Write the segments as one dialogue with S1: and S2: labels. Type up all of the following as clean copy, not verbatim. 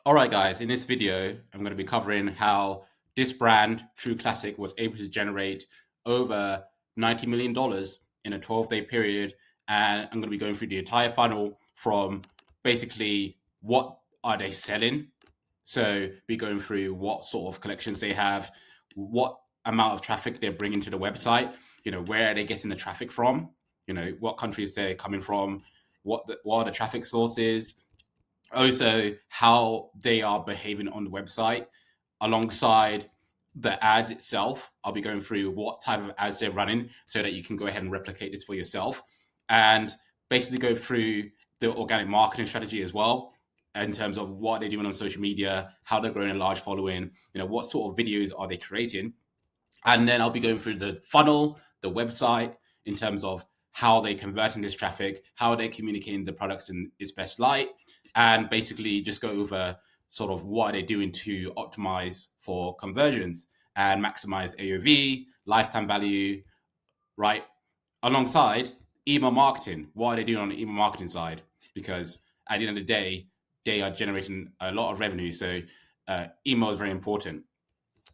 S1: All right, guys, in this video, I'm going to be covering how this brand, True Classic, was able to generate over $90 million in a 12-day period. And I'm going to be going through the entire funnel from basically what are they selling. So be going through what sort of collections they have, what amount of traffic they're bringing to the website, where are they getting the traffic from, what countries they're coming from, what are the traffic sources, also how they are behaving on the website alongside the ads itself. I'll be going through what type of ads they're running so that you can go ahead and replicate this for yourself, and basically go through the organic marketing strategy as well, in terms of what they're doing on social media, how they're growing a large following, what sort of videos are they creating. And then I'll be going through the funnel, the website, in terms of how they converting this traffic, how they're communicating the products in its best light, and basically just go over sort of what they're doing to optimize for conversions and maximize AOV, lifetime value, right? Alongside email marketing, what are they doing on the email marketing side? Because at the end of the day, they are generating a lot of revenue. So email is very important.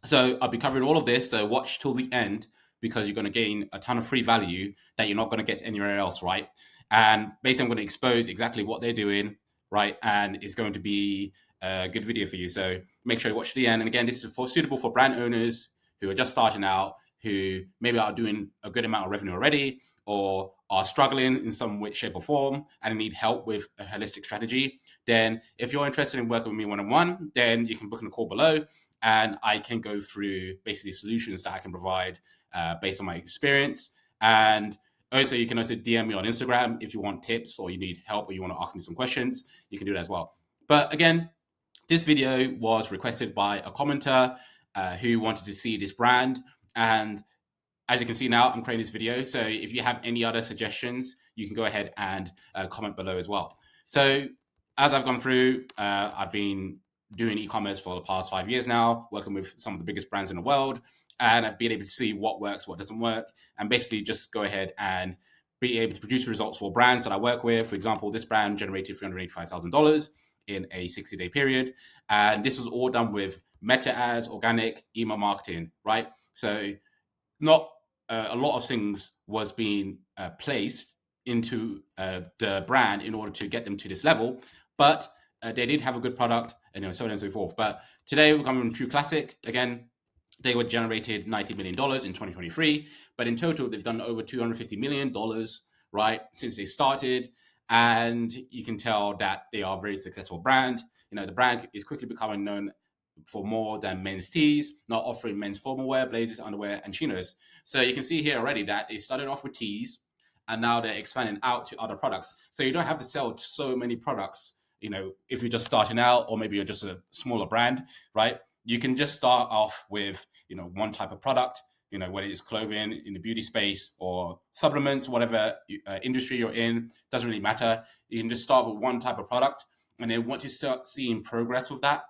S1: So I'll be covering all of this. So watch till the end, because you're going to gain a ton of free value that you're not going to get anywhere else, right? And basically, I'm going to expose exactly what they're doing, right? And it's going to be a good video for you. So make sure you watch to the end. And again, this is suitable for brand owners who are just starting out, who maybe are doing a good amount of revenue already, or are struggling in some way, shape, or form, and need help with a holistic strategy. Then if you're interested in working with me one-on-one, then you can book in a call below, and I can go through basically solutions that I can provide based on my experience. And also, you can also DM me on Instagram if you want tips, or you need help, or you want to ask me some questions. You can do that as well. But again, this video was requested by a commenter who wanted to see this brand. And as you can see now, I'm creating this video. So if you have any other suggestions, you can go ahead and comment below as well. So as I've gone through, I've been doing e-commerce for the past 5 years now, working with some of the biggest brands in the world. And I've been able to see what works, what doesn't work, and basically just go ahead and be able to produce results for brands that I work with. For example, this brand generated $385,000 in a 60-day period. And this was all done with meta ads, organic email marketing, right? So not a lot of things was being placed into the brand in order to get them to this level, but they did have a good product, and so on and so forth. But today we're coming from True Classic. Again, they were generated $90 million in 2023, but in total they've done over $250 million, right, since they started. And you can tell that they are a very successful brand. The brand is quickly becoming known for more than men's tees, not offering men's formal wear, blazers, underwear, and chinos. So you can see here already that they started off with tees, and now they're expanding out to other products. So you don't have to sell so many products, if you're just starting out, or maybe you're just a smaller brand, right? You can just start off with, one type of product, whether it's clothing in the beauty space or supplements, whatever industry you're in, doesn't really matter. You can just start with one type of product. And then once you start seeing progress with that,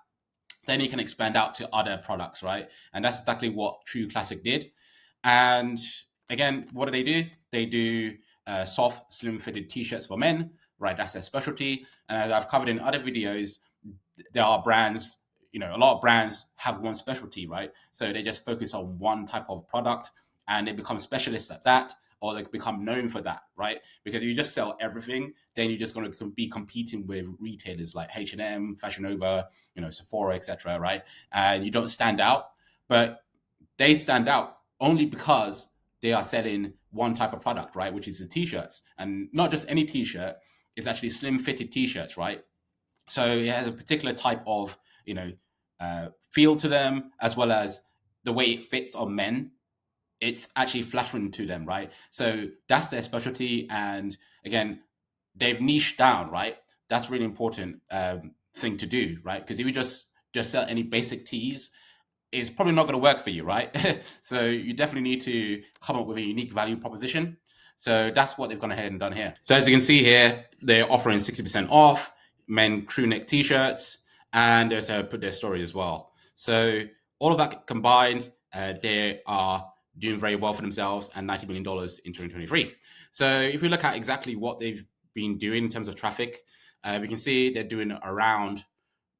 S1: then you can expand out to other products, right? And that's exactly what True Classic did. And again, what do? They do soft, slim-fitted t-shirts for men, right? That's their specialty. And as I've covered in other videos, there are brands, a lot of brands have one specialty, right? So they just focus on one type of product, and they become specialists at that, or they become known for that, right? Because if you just sell everything, then you're just going to be competing with retailers like H&M, Fashion Nova, Sephora, etc., right? And you don't stand out, but they stand out only because they are selling one type of product, right? Which is the t-shirts, and not just any t-shirt. It's actually slim-fitted t-shirts, right? So it has a particular type of, feel to them, as well as the way it fits on men. It's actually flattering to them, right? So that's their specialty. And again, they've niched down, right? That's really important thing to do, right? Because if you just sell any basic tees, it's probably not going to work for you, right? So you definitely need to come up with a unique value proposition. So that's what they've gone ahead and done here. So as you can see here, they're offering 60% off men crew neck t-shirts, and there's put their story as well. So all of that combined, they are doing very well for themselves, and $90 million in 2023. So if we look at exactly what they've been doing in terms of traffic, we can see they're doing around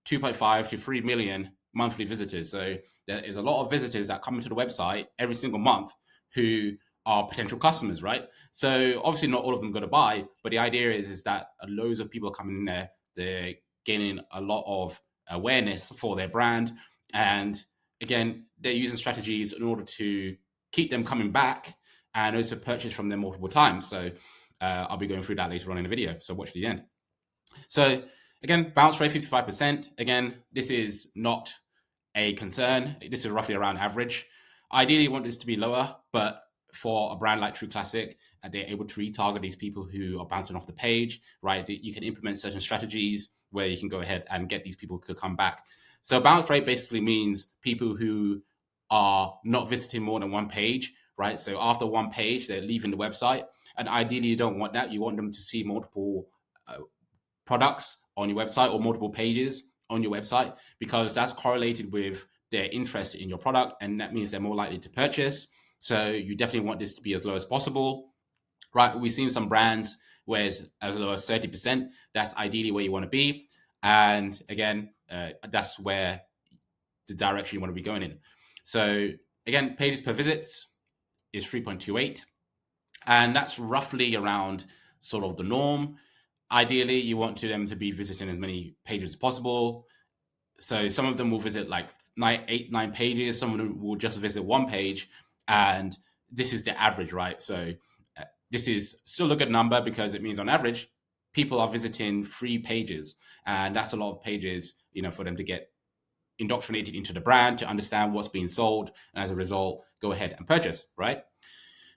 S1: 2.5 to 3 million monthly visitors. So there is a lot of visitors that come into the website every single month who are potential customers, right? So obviously not all of them going to buy, but the idea is that loads of people are coming in there. They're gaining a lot of awareness for their brand. And again, they're using strategies in order to keep them coming back and also purchase from them multiple times. So I'll be going through that later on in the video. So watch to the end. So again, bounce rate 55%. Again, this is not a concern. This is roughly around average. Ideally, you want this to be lower, but for a brand like True Classic, they're able to retarget these people who are bouncing off the page, right? You can implement certain strategies where you can go ahead and get these people to come back. So bounce rate basically means people who are not visiting more than one page, right? So after one page, they're leaving the website. And ideally, you don't want that. You want them to see multiple products on your website or multiple pages on your website, because that's correlated with their interest in your product, and that means they're more likely to purchase. So you definitely want this to be as low as possible, right? We've seen some brands where it's as low as 30%. That's ideally where you want to be. And again, that's where the direction you want to be going in. So again, pages per visits is 3.28. And that's roughly around sort of the norm. Ideally, you want them to be visiting as many pages as possible. So some of them will visit like 9 pages. Some of them will just visit one page. And this is the average, right? So this is still a good number because it means on average, people are visiting 3 pages. And that's a lot of pages, for them to get indoctrinated into the brand, to understand what's being sold. And as a result, go ahead and purchase, right?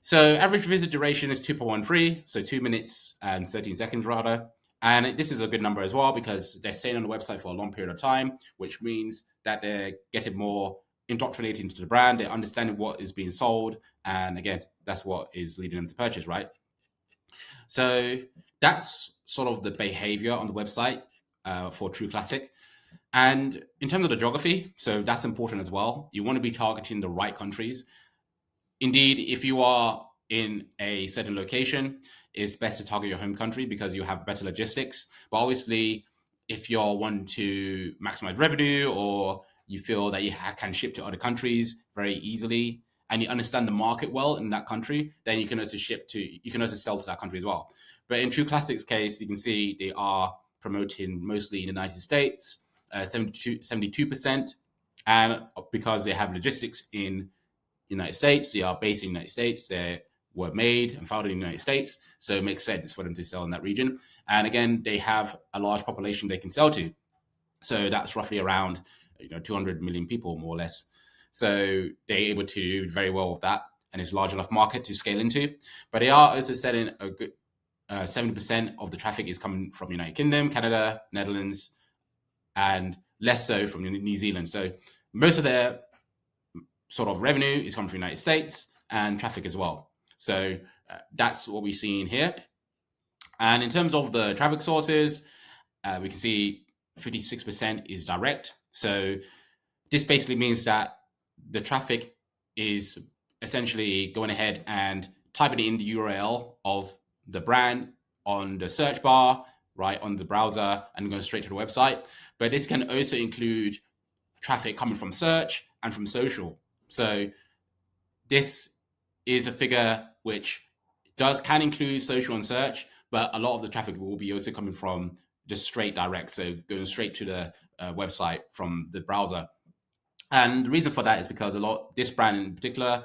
S1: So average visit duration is 2.13, so 2 minutes and 13 seconds rather. And this is a good number as well because they're staying on the website for a long period of time, which means that they're getting more indoctrinated into the brand. They're understanding what is being sold. And again, that's what is leading them to purchase, right? So that's sort of the behavior on the website for True Classic. And in terms of the geography, so that's important as well. You want to be targeting the right countries. Indeed, if you are in a certain location, it's best to target your home country because you have better logistics. But obviously, if you want to maximize revenue or you feel that you can ship to other countries very easily and you understand the market well in that country, then you can also sell to that country as well. But in True Classic's case, you can see they are promoting mostly in the United States, 72%. And because they have logistics in United States, they are based in the United States, they were made and founded in the United States, so it makes sense for them to sell in that region. And again, they have a large population they can sell to. So that's roughly around 200 million people, more or less. So they're able to do very well with that, and it's a large enough market to scale into. But they are also selling a good 70% of the traffic is coming from United Kingdom, Canada, Netherlands, and less so from New Zealand. So most of their sort of revenue is coming from the United States and traffic as well. So that's what we're seeing here. And in terms of the traffic sources, we can see 56% is direct. So this basically means that the traffic is essentially going ahead and typing in the URL of the brand on the search bar, right, on the browser, and going straight to the website. But this can also include traffic coming from search and from social. So this is a figure which can include social and search, but a lot of the traffic will be also coming from just straight direct, so going straight to the website from the browser. And the reason for that is because this brand in particular,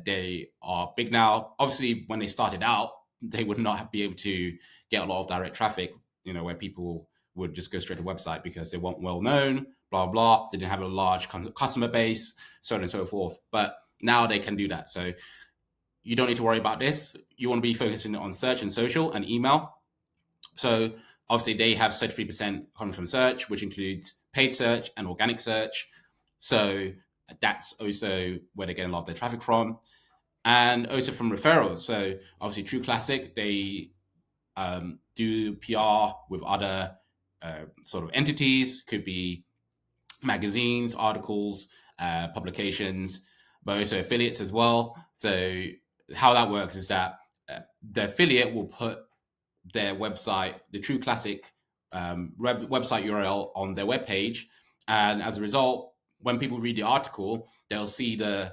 S1: they are big now. Obviously, when they started out, they would not be able to get a lot of direct traffic, where people would just go straight to the website because they weren't well known, blah, blah. They didn't have a large customer base, so on and so forth. But now they can do that. So you don't need to worry about this. You want to be focusing on search and social and email. So obviously they have 33% coming from search, which includes paid search and organic search. So that's also where they're getting a lot of their traffic from. And also from referrals. So obviously True Classic, they do PR with other sort of entities, could be magazines, articles, publications, but also affiliates as well. So how that works is that the affiliate will put their website, the True Classic website URL on their webpage. And as a result, when people read the article, they'll see the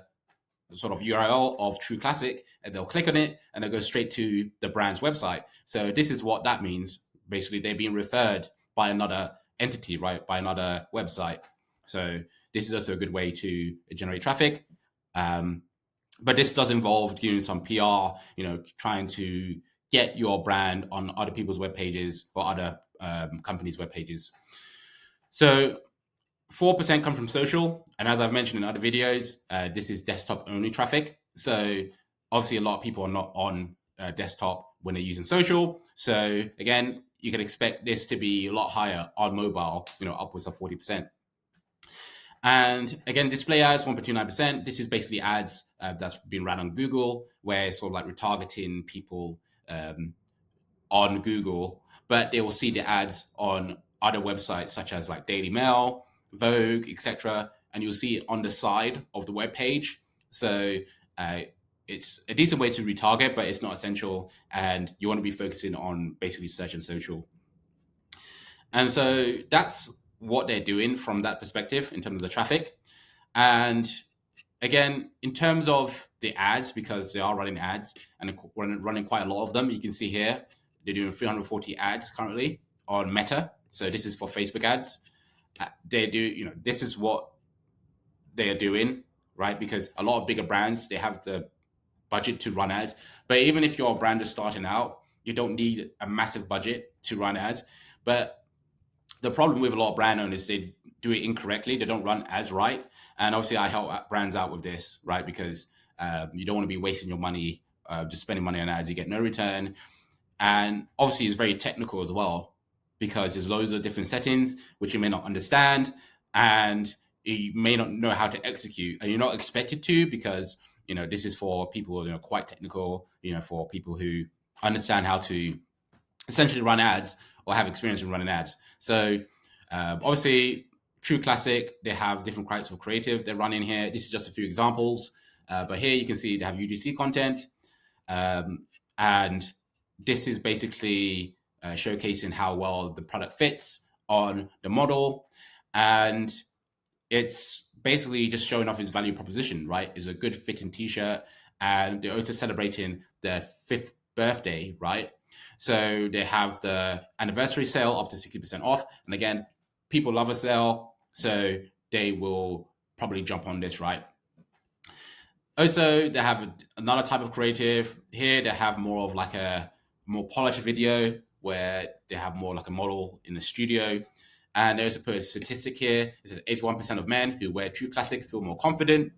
S1: sort of URL of True Classic, and they'll click on it and they'll go straight to the brand's website. So this is what that means. Basically, they're being referred by another entity, right? By another website. So this is also a good way to generate traffic. But this does involve doing some PR, trying to get your brand on other people's web pages or other companies' web pages. So 4% come from social. And as I've mentioned in other videos, this is desktop only traffic. So obviously a lot of people are not on desktop when they're using social. So again, you can expect this to be a lot higher on mobile, upwards of 40%. And again, display ads, 1.29%. This is basically ads that's been run on Google, where it's sort of like retargeting people on Google, but they will see the ads on other websites such as like Daily Mail, Vogue, etc. And you'll see it on the side of the web page. So it's a decent way to retarget, but it's not essential. And you want to be focusing on basically search and social. And so that's what they're doing from that perspective in terms of the traffic. And again, in terms of the ads, because they are running ads and running quite a lot of them, you can see here, they're doing 340 ads currently on Meta. So this is for Facebook ads. They do, this is what they're doing, right? Because a lot of bigger brands, they have the budget to run ads. But even if your brand is starting out, you don't need a massive budget to run ads. But the problem with a lot of brand owners, they do it incorrectly. They don't run ads right. And obviously I help brands out with this, right? Because you don't want to be wasting your money, just spending money on ads. You get no return. And obviously it's very technical as well, because there's loads of different settings, which you may not understand. And you may not know how to execute. And you're not expected to, because, this is for people, quite technical, for people who understand how to essentially run ads or have experience in running ads. So obviously, True Classic, they have different types of creative they're running here. This is just a few examples. But here you can see they have UGC content. And this is basically showcasing how well the product fits on the model. And it's basically just showing off his value proposition, right? It's a good fitting t-shirt. And they're also celebrating their 5th birthday, right? So they have the anniversary sale up to 60% off. And again, people love a sale, so they will probably jump on this, right? Also, they have another type of creative. Here they have more of like a more polished video where they have more like a model in the studio. And they also put a statistic here. It says 81% of men who wear True Classic feel more confident.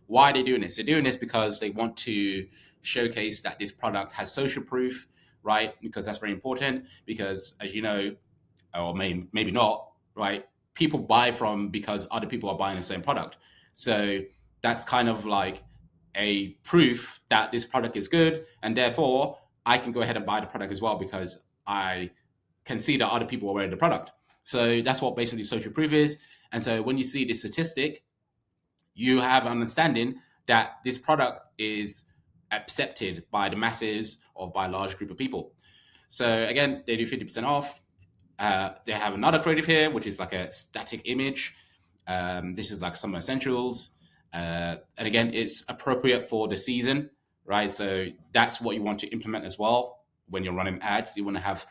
S1: Why are they doing this? They're doing this because they want to showcase that this product has social proof, right? Because that's very important. Because as you know, or maybe not, right? People buy from because other people are buying the same product. So that's kind of like a proof that this product is good, and therefore I can go ahead and buy the product as well because I can see that other people are wearing the product. So that's what basically social proof is. And so when you see this statistic, you have an understanding that this product is accepted by the masses or by a large group of people. So again, they do 50% off. They have another creative here, which is like a static image. This is like summer essentials. And again, it's appropriate for the season, right? So that's what you want to implement as well when you're running ads. You want to have,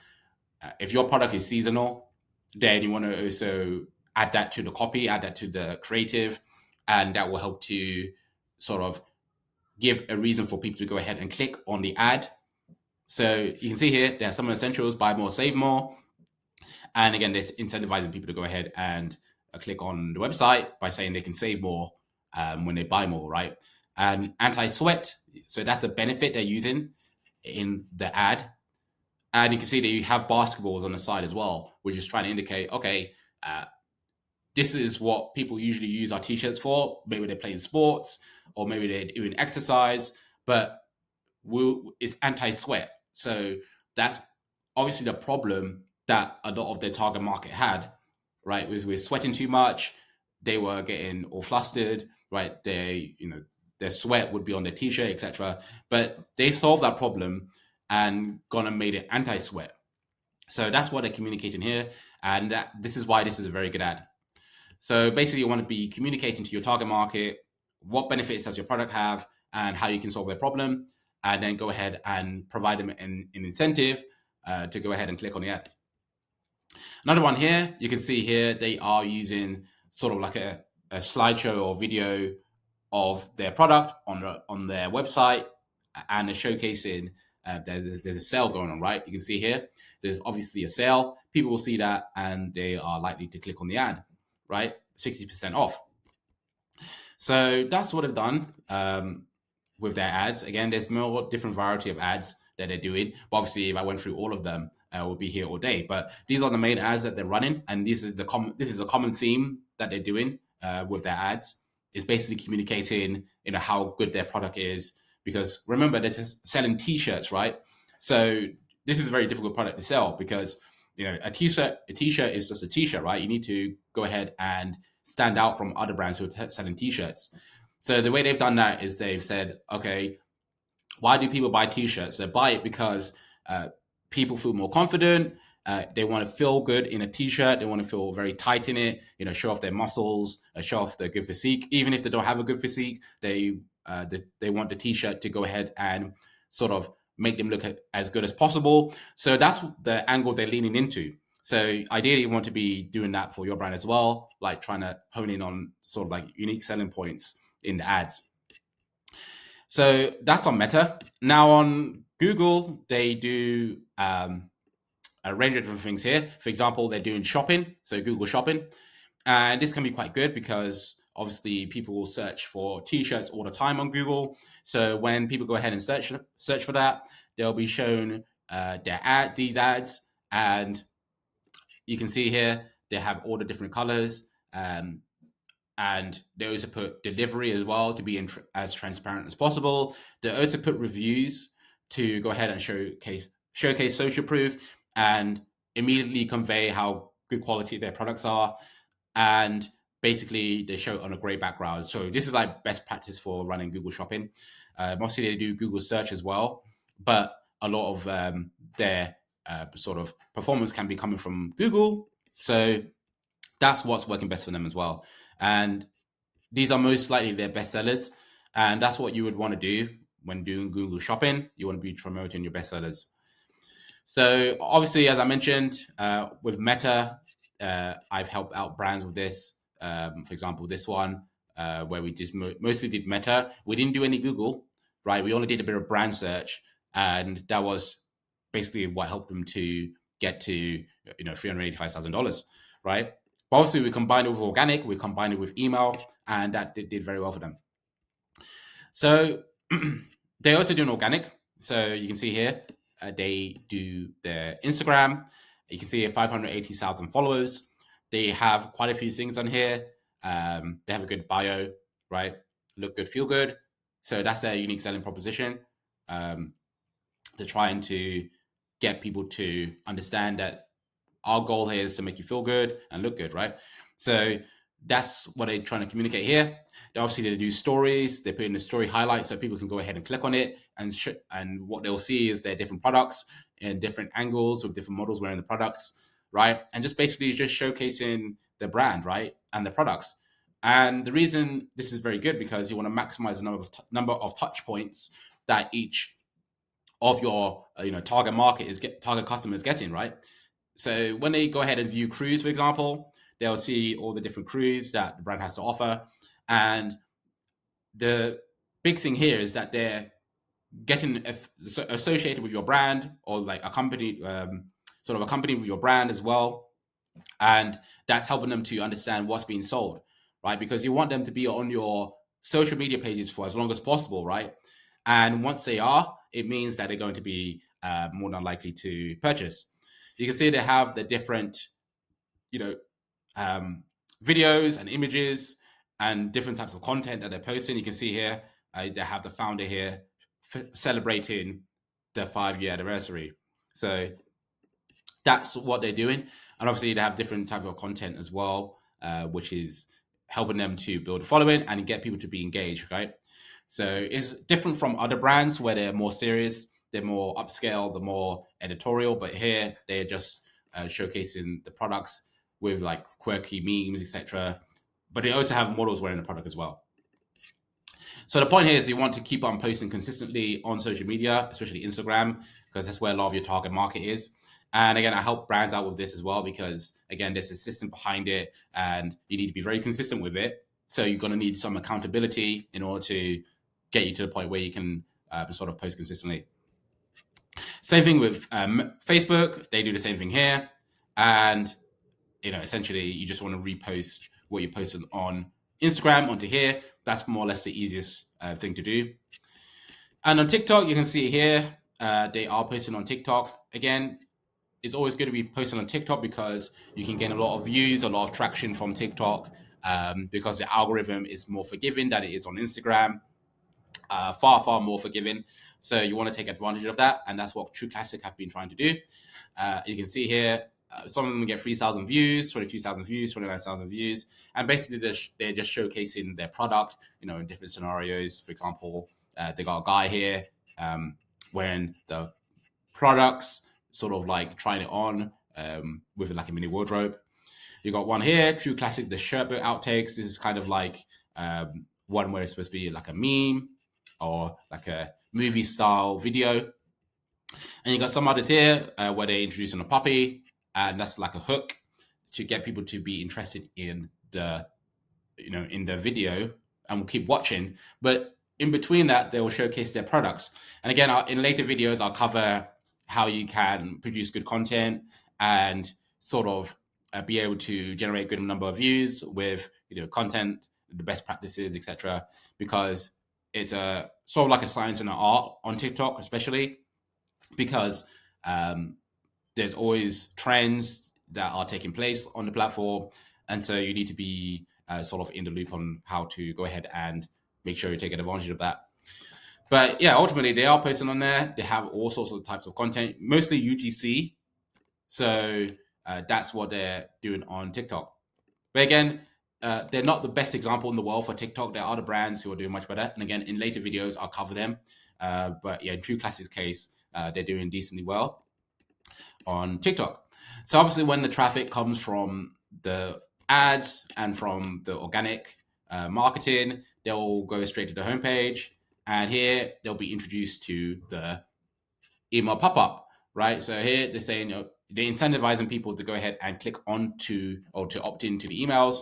S1: if your product is seasonal, then you want to also add that to the copy, add that to the creative, and that will help to sort of give a reason for people to go ahead and click on the ad. So you can see here, there are some essentials, buy more, save more. And again, this incentivizing people to go ahead and click on the website by saying they can save more when they buy more, right? And anti-sweat, so that's a benefit they're using in the ad. And you can see that you have basketballs on the side as well, which is trying to indicate, okay, this is what people usually use our t-shirts for. Maybe they're playing sports or maybe they're doing exercise, but it's anti-sweat. So that's obviously the problem that a lot of their target market had, right? Was we're sweating too much. They were getting all flustered, right? Their sweat would be on their t-shirt, etc. But they solved that problem and gone and made it anti-sweat. So that's what they're communicating here. And this is why this is a very good ad. So basically, you want to be communicating to your target market what benefits does your product have and how you can solve their problem, and then go ahead and provide them an incentive to go ahead and click on the ad. Another one here, you can see here they are using sort of like a slideshow or video of their product on their website, and they're showcasing there's a sale going on, right? You can see here there's obviously a sale. People will see that and they are likely to click on the ad, right? 60% off. So that's what they've done with their ads. Again, there's more different variety of ads that they're doing. But obviously, if I went through all of them, we'll be here all day. But these are the main ads that they're running, and this is the common theme that they're doing with their ads. Is basically communicating, how good their product is. Because remember, they're just selling T-shirts, right? So this is a very difficult product to sell because a T-shirt is just a T-shirt, right? You need to go ahead and stand out from other brands who are selling T-shirts. So the way they've done that is they've said, okay, why do people buy T-shirts? They buy it because people feel more confident. They want to feel good in a T-shirt. They want to feel very tight in it. Show off their muscles, show off their good physique. Even if they don't have a good physique, they want the T-shirt to go ahead and sort of make them look as good as possible. So that's the angle they're leaning into. So ideally, you want to be doing that for your brand as well, like trying to hone in on sort of like unique selling points in the ads. So that's on Meta. Now on Google, they do a range of different things here. For example, they're doing shopping, so Google Shopping. And this can be quite good because obviously people will search for T-shirts all the time on Google. So when people go ahead and search for that, they'll be shown these ads, and you can see here they have all the different colors, and they also put delivery as well to be as transparent as possible. They also put reviews to go ahead and showcase social proof and immediately convey how good quality their products are. And basically, they show it on a great background. So this is like best practice for running Google Shopping. Mostly they do Google Search as well, but a lot of their sort of performance can be coming from Google. So that's what's working best for them as well. And these are most likely their best sellers. And that's what you would want to do when doing Google Shopping. You want to be promoting your best sellers. So obviously, as I mentioned, with Meta, I've helped out brands with this. For example, this one, where we just mostly did Meta. We didn't do any Google, right? We only did a bit of brand search, and that was basically what helped them to get to $385,000, right? But obviously, we combined it with organic, we combined it with email, and that did very well for them. So they also do an organic. So you can see here, they do their Instagram. You can see here 580,000 followers. They have quite a few things on here. They have a good bio, right? Look good, feel good. So that's their unique selling proposition. They're trying to get people to understand that our goal here is to make you feel good and look good, right? So that's what they're trying to communicate here. Obviously, they do stories. They put in the story highlights so people can go ahead and click on it. And what they'll see is their different products in different angles with different models wearing the products, right? And just basically just showcasing the brand, right? And the products. And the reason this is very good because you want to maximize the number of touch points that each of your target market target customer is getting, right? So when they go ahead and view crews, for example, they'll see all the different crews that the brand has to offer. And the big thing here is that they're getting associated with your brand or like a company, sort of a company with your brand as well. And that's helping them to understand what's being sold, right? Because you want them to be on your social media pages for as long as possible, right? And once they are, it means that they're going to be more than likely to purchase. You can see they have the different, videos and images and different types of content that they're posting. You can see here, they have the founder here celebrating the 5-year anniversary. So that's what they're doing. And obviously they have different types of content as well, which is helping them to build a following and get people to be engaged, right? So it's different from other brands where they're more serious, they're more upscale, they're more editorial, but here they're just showcasing the products with like quirky memes, etc. But they also have models wearing the product as well. So the point here is you want to keep on posting consistently on social media, especially Instagram, because that's where a lot of your target market is. And again, I help brands out with this as well because, again, there's a system behind it and you need to be very consistent with it. So you're going to need some accountability in order to get you to the point where you can sort of post consistently. Same thing with Facebook. They do the same thing here. And, essentially you just want to repost what you posted on Instagram onto here. That's more or less the easiest thing to do. And on TikTok, you can see here, they are posting on TikTok. Again, it's always good to be posting on TikTok because you can gain a lot of views, a lot of traction from TikTok because the algorithm is more forgiving than it is on Instagram. Far, far more forgiving. So you want to take advantage of that. And that's what True Classic have been trying to do. You can see here, some of them get 3,000 views, 22,000 views, 29,000 views. And basically they're just showcasing their product, in different scenarios. For example, they got a guy here wearing the products, sort of like trying it on with like a mini wardrobe. You got one here, True Classic, the shirt boot outtakes. This is kind of like one where it's supposed to be like a meme or like a movie style video. And you got some others here where they're introducing a puppy, and that's like a hook to get people to be interested in the, in the video and will keep watching. But in between that, they will showcase their products. And again, in later videos, I'll cover how you can produce good content and sort of be able to generate a good number of views with content, the best practices, etc. Because it's a sort of like a science and an art on TikTok, especially because there's always trends that are taking place on the platform, and so you need to be sort of in the loop on how to go ahead and make sure you're taking advantage of that. But yeah, ultimately they are posting on there. They have all sorts of types of content, mostly UGC. So that's what they're doing on TikTok. But again, they're not the best example in the world for TikTok. There are other brands who are doing much better. And again, in later videos, I'll cover them. But yeah, in True Classic's case, they're doing decently well on TikTok. So obviously when the traffic comes from the ads and from the organic marketing, they'll go straight to the homepage. And here they'll be introduced to the email pop-up, right? So here they're saying, they're incentivizing people to go ahead and click onto or to opt into the emails,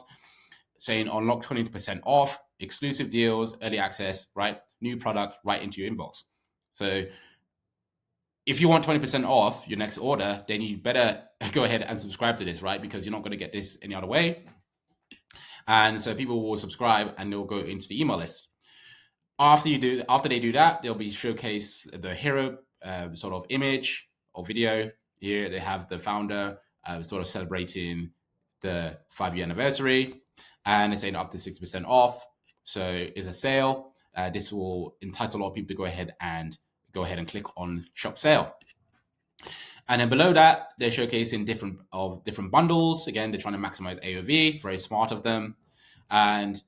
S1: saying unlock 20% off, exclusive deals, early access, right? New product right into your inbox. So if you want 20% off your next order, then you better go ahead and subscribe to this, right? Because you're not going to get this any other way. And so people will subscribe and they'll go into the email list. After they do that, they'll be showcase the hero sort of image or video. Here they have the founder sort of celebrating the 5-year anniversary, and they're saying up to 60% off. So it's a sale. This will entice a lot of people to go ahead and click on shop sale. And then below that, they're showcasing different bundles. Again, they're trying to maximize AOV. Very smart of them, and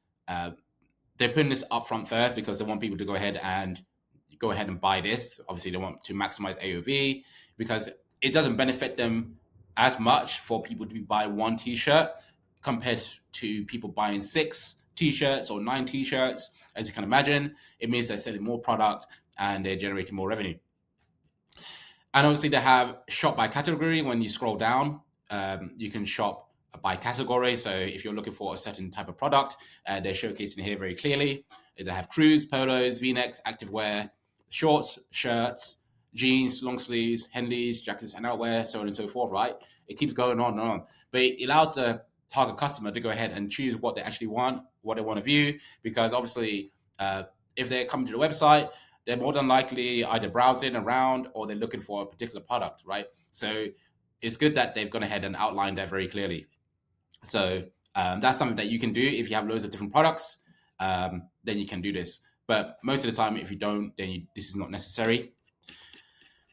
S1: they're putting this up front first because they want people to go ahead and buy this. Obviously, they want to maximize AOV because it doesn't benefit them as much for people to buy one t-shirt compared to people buying 6 t-shirts or 9 t-shirts. As you can imagine, it means they're selling more product and they're generating more revenue. And obviously they have shop by category. When you scroll down, you can shop by category. So if you're looking for a certain type of product, they're showcasing here very clearly. They have crews, polos, v-necks, activewear, shorts, shirts, jeans, long sleeves, Henleys, jackets and outwear, so on and so forth, right? It keeps going on and on. But it allows the target customer to go ahead and choose what they actually want, what they want to view, because obviously if they're coming to the website, they're more than likely either browsing around or they're looking for a particular product, right? So it's good that they've gone ahead and outlined that very clearly. So that's something that you can do if you have loads of different products, then you can do this. But most of the time, if you don't, then this is not necessary.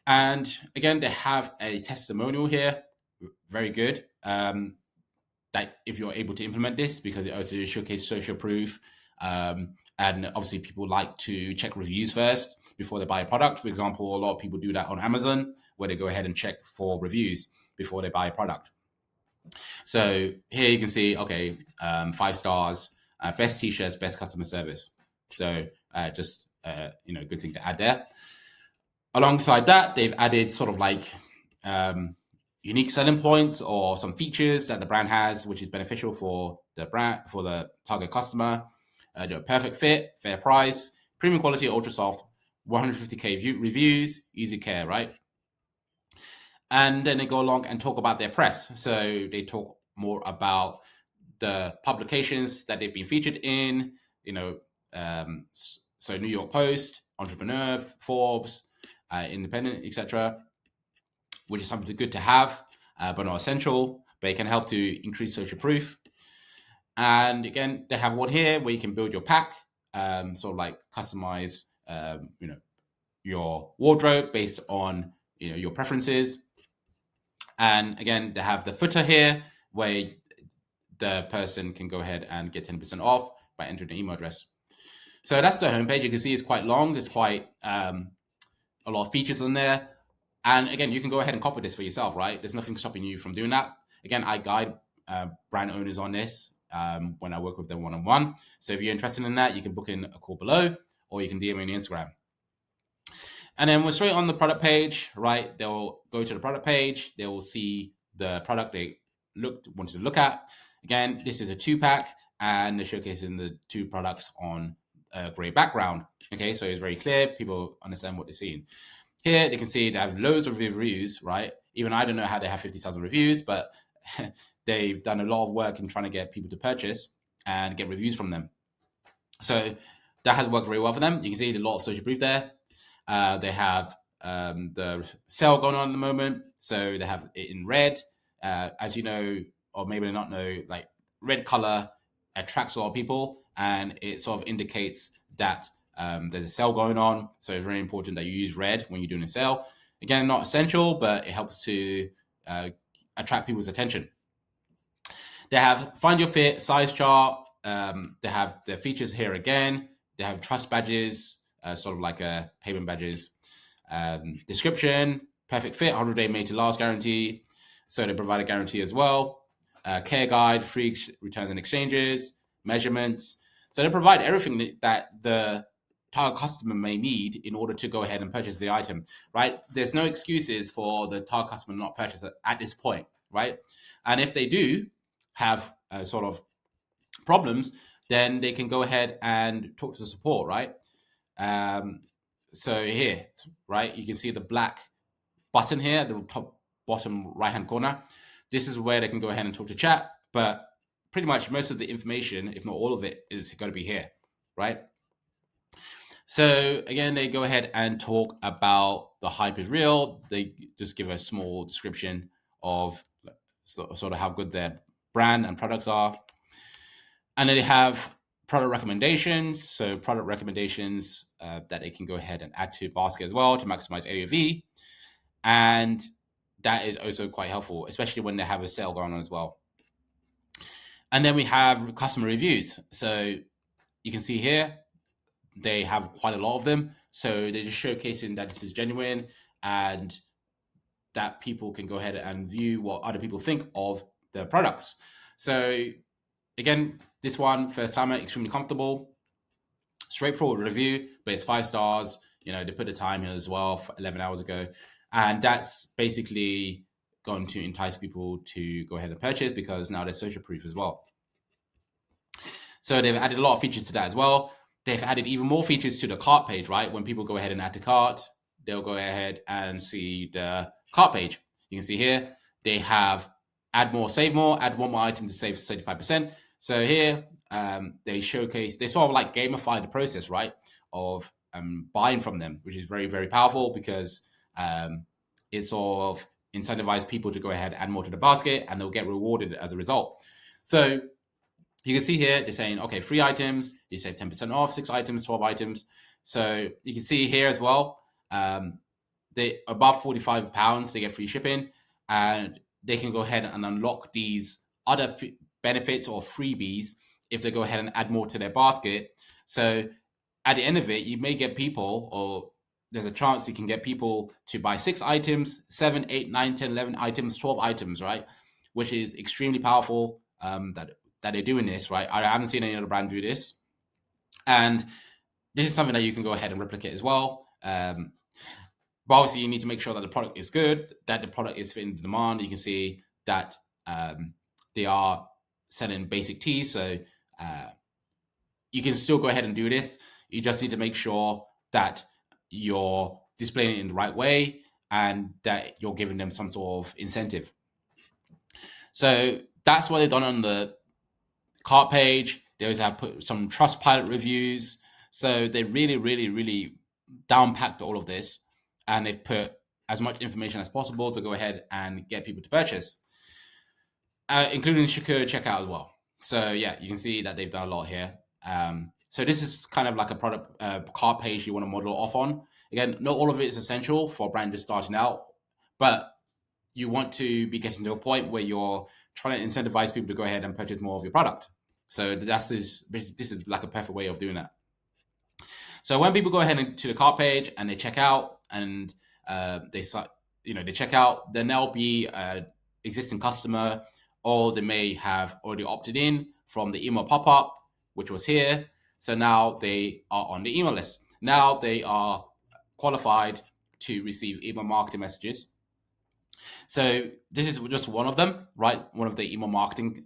S1: And again, they have a testimonial here, very good, that if you're able to implement this, because it also showcases social proof. And obviously people like to check reviews first before they buy a product. For example, a lot of people do that on Amazon, where they go ahead and check for reviews. before they buy a product. So here you can see, okay, 5 stars, best t-shirts, best customer service. So just good thing to add there. Alongside that, they've added sort of like unique selling points or some features that the brand has, which is beneficial for the brand, for the target customer. Perfect fit, fair price, premium quality, ultra soft, 150k reviews, easy care, right? And then they go along and talk about their press. So they talk more about the publications that they've been featured in, so New York Post, Entrepreneur, Forbes, Independent, etc., which is something good to have, but not essential, but it can help to increase social proof. And again, they have one here where you can build your pack, sort of like customize, your wardrobe based on your preferences. And again, they have the footer here where the person can go ahead and get 10% off by entering the email address. So that's the homepage. You can see it's quite long. It's quite a lot of features on there. And again, you can go ahead and copy this for yourself, right? There's nothing stopping you from doing that. Again, I guide brand owners on this when I work with them one-on-one. So if you're interested in that, you can book in a call below, or you can DM me on Instagram. And then we're straight on the product page, right? They'll go to the product page. They will see the product they wanted to look at. Again, this is a 2-pack, and they're showcasing the 2 products on a gray background. Okay, so it's very clear. People understand what they're seeing. Here, they can see they have loads of reviews, right? Even I don't know how they have 50,000 reviews, but they've done a lot of work in trying to get people to purchase and get reviews from them. So that has worked very well for them. You can see a lot of social proof there. They have the sale going on at the moment. So they have it in red. As you know, or maybe not know, like red color attracts a lot of people, and it sort of indicates that there's a sale going on. So it's very important that you use red when you're doing a sale. Again, not essential, but it helps to attract people's attention. They have find your fit, size chart. They have their features here again. They have trust badges, sort of like payment badges. Description, perfect fit, 100-day made to last guarantee. So they provide a guarantee as well. Care guide, free returns and exchanges, measurements. So they provide everything that the target customer may need in order to go ahead and purchase the item, right? There's no excuses for the target customer not purchase it at this point, right? And if they do have sort of problems, then they can go ahead and talk to the support, right? So here, right, you can see the black button here at the top bottom right-hand corner. This is where they can go ahead and talk to chat, but pretty much most of the information, if not all of it, is going to be here, right? So again, they go ahead and talk about the hype is real. They just give a small description of sort of how good their brand and products are. And then they have product recommendations. So product recommendations that they can go ahead and add to basket as well to maximize AOV. And that is also quite helpful, especially when they have a sale going on as well. And then we have customer reviews. So you can see here, they have quite a lot of them. So they're just showcasing that this is genuine and that people can go ahead and view what other people think of the products. So again, this one, first timer, extremely comfortable, straightforward review, but it's 5 stars. They put the time here as well, 11 hours ago. And that's basically going to entice people to go ahead and purchase because now they're social proof as well. So they've added a lot of features to that as well. They've added even more features to the cart page, right? When people go ahead and add to cart, they'll go ahead and see the cart page. You can see here, they have add more, save more, add one more item to save 35%. So here, they showcase, they sort of like gamify the process, right? Of buying from them, which is very, very powerful because it sort of incentivizes people to go ahead and add more to the basket and they'll get rewarded as a result. So you can see here, they're saying, okay, 3 items, you save 10% off, 6 items, 12 items. So you can see here as well, they above £45, they get free shipping, and they can go ahead and unlock these other benefits or freebies if they go ahead and add more to their basket. So at the end of it, you may get people or there's a chance you can get people to buy 6 items, 7, 8, 9, 10, 11 items, 12 items, right? Which is extremely powerful that they're doing this, right? I haven't seen any other brand do this. And this is something that you can go ahead and replicate as well. But obviously, you need to make sure that the product is good, that the product is fitting the demand. You can see that they are selling basic tees. So you can still go ahead and do this. You just need to make sure that you're displaying it in the right way and that you're giving them some sort of incentive. So that's what they've done on the cart page. They also have put some Trustpilot reviews. So they really, really, really down-packed all of this, and they've put as much information as possible to go ahead and get people to purchase, including secure checkout as well. So yeah, you can see that they've done a lot here. So this is kind of like a product cart page you want to model off on. Again, not all of it is essential for a brand just starting out, but you want to be getting to a point where you're trying to incentivize people to go ahead and purchase more of your product. So this is like a perfect way of doing that. So when people go ahead into the cart page and they check out and they check out, then there'll be an existing customer, or they may have already opted in from the email pop-up, which was here. So now they are on the email list. Now they are qualified to receive email marketing messages. So this is just one of them, right? One of the email marketing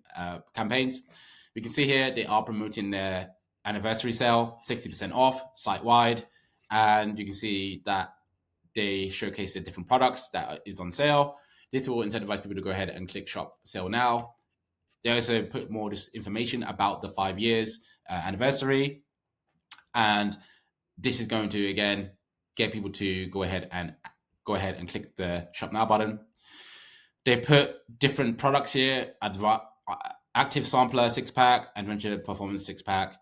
S1: campaigns. We can see here they are promoting their anniversary sale, 60% off site-wide. And you can see that they showcase the different products that is on sale. This will incentivize people to go ahead and click shop sale now. They also put more information about the 5 years anniversary. And this is going to, again, get people to go ahead and click the shop now button. They put different products here: Active Sampler 6-pack, Adventure Performance 6-pack,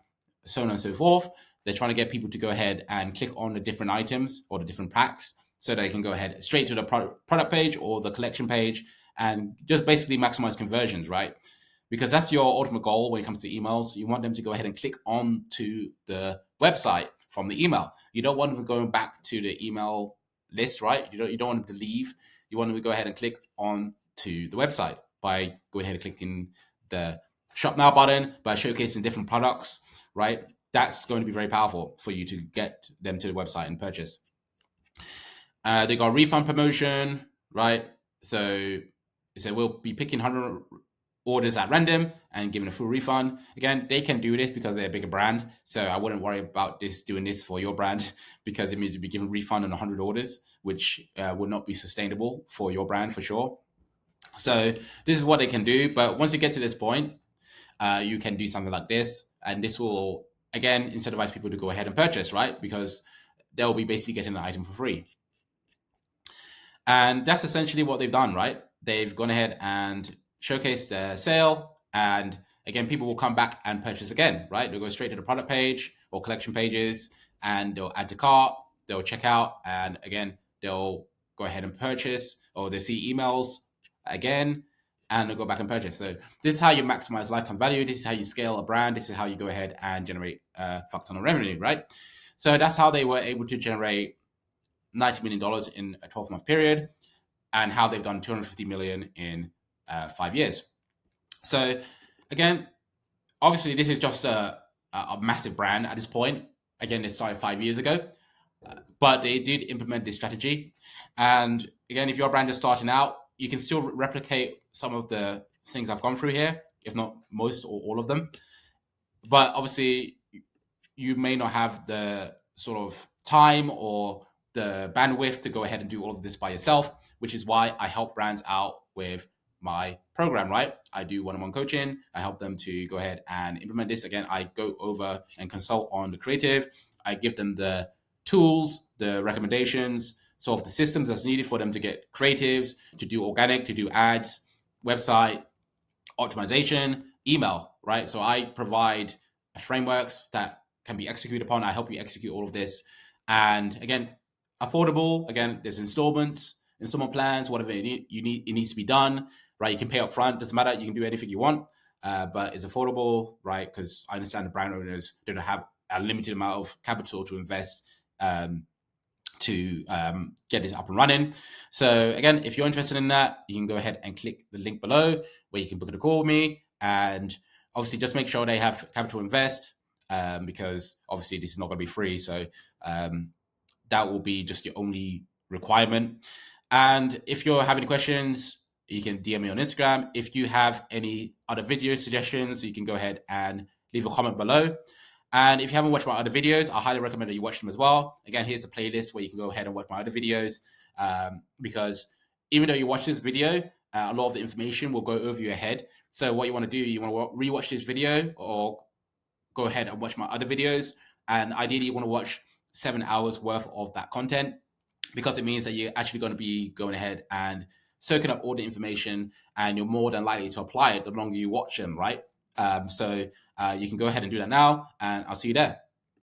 S1: so on and so forth. They're trying to get people to go ahead and click on the different items or the different packs so they can go ahead straight to the product page or the collection page and just basically maximize conversions, right? Because that's your ultimate goal when it comes to emails. You want them to go ahead and click on to the website from the email. You don't want them going back to the email list, right? You don't want them to leave. You want them to go ahead and click on to the website by going ahead and clicking the shop now button, by showcasing different products, right? That's going to be very powerful for you to get them to the website and purchase. They got a refund promotion, right? So we'll be picking 100 orders at random and giving a full refund. Again, they can do this because they're a bigger brand. So I wouldn't worry about doing this for your brand, because it means you'll be given a refund on 100 orders, which would not be sustainable for your brand for sure. So this is what they can do. But once you get to this point, you can do something like this. And this will, again, incentivize people to go ahead and purchase, right? Because they'll be basically getting the item for free. And that's essentially what they've done, right? They've gone ahead and showcased their sale. And again, people will come back and purchase again, right? They'll go straight to the product page or collection pages and they'll add to cart, they'll check out, and again, they'll go ahead and purchase, or they see emails again, and they'll go back and purchase. So this is how you maximize lifetime value. This is how you scale a brand. This is how you go ahead and generate a fuck ton of revenue, right? So that's how they were able to generate $90 million in a 12-month period, and how they've done $250 million in 5 years. So again, obviously this is just a massive brand at this point. Again, they started 5 years ago, but they did implement this strategy. And again, if your brand is starting out, you can still replicate some of the things I've gone through here, if not most or all of them. But obviously, you may not have the sort of time or the bandwidth to go ahead and do all of this by yourself, which is why I help brands out with my program, right? I do one-on-one coaching. I help them to go ahead and implement this. Again, I go over and consult on the creative. I give them the tools, the recommendations, sort of the systems that's needed for them to get creatives, to do organic, to do ads, website, optimization, email, right? So I provide frameworks that can be executed upon. I help you execute all of this. And again, affordable. Again, there's installment plans, whatever it needs to be done, right? You can pay up front, doesn't matter. You can do anything you want, but it's affordable, right? Because I understand the brand owners don't have a limited amount of capital to invest to to get this up and running. So again, if you're interested in that, you can go ahead and click the link below where you can book a call with me. And obviously just make sure they have capital invest, because obviously this is not going to be free. So that will be just your only requirement. And if you're having any questions, you can DM me on Instagram. If you have any other video suggestions, you can go ahead and leave a comment below. And if you haven't watched my other videos, I highly recommend that you watch them as well. Again, here's the playlist where you can go ahead and watch my other videos, because even though you watch this video, a lot of the information will go over your head. So what you want to do, you want to rewatch this video or go ahead and watch my other videos. And ideally, you want to watch 7 hours worth of that content, because it means that you're actually going to be going ahead and soaking up all the information, and you're more than likely to apply it the longer you watch them, right? So you can go ahead and do that now, and I'll see you there.